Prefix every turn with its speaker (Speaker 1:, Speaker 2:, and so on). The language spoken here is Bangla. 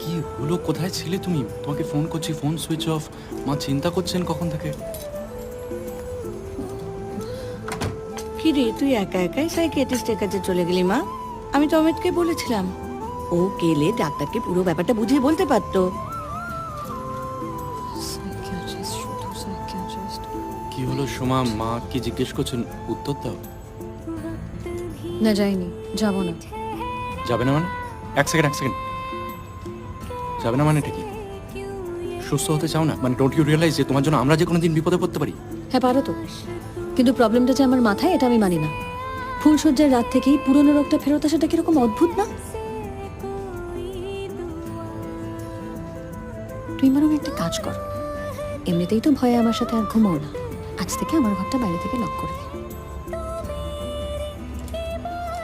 Speaker 1: কি হলো, কোথায় ছিলে তুমি? তোমাকে ফোন করছি, ফোন সুইচ অফ। মা চিন্তা করছেন কখন থেকে।
Speaker 2: কি রে, তুই একা একাই সাইকিয়াট্রিস্টের কাছে চলে গেলি মা? আমি তো অমিতকে বলেছিলাম, ও গেলে ডাক্তারকে পুরো ব্যাপারটা বুঝিয়ে বলতে পারতো।
Speaker 1: কি হলো সোমা, মা কি জিজ্ঞেস করছেন, উত্তর দাও।
Speaker 3: না যাইনি, যাবো না।
Speaker 1: যাবে না মানে? এক সেকেন্ড। যাবে না মানে এটা কি? সুস্থ হতে চাও না মানে? ডোন্ট ইউ রিয়েলাইজ যে তোমার জন্য আমরা যে কোনো দিন বিপদে পড়তে পারি?
Speaker 3: হ্যাঁ পারো তো, কিন্তু প্রবলেমটা যে আমার মাথায় এটা আমি মানি না। ফুলসজ্জার রাত থেকেই পুরনো রোগটা ফেরত আসাটা কিরকম অদ্ভুত না? তুই বরং একটা কাজ কর, এমনিতেই তো ভয়ে আমার সাথে আর ঘুমাও না, আজ থেকে আমার ঘরটা বাইরে থেকে লক করে দে।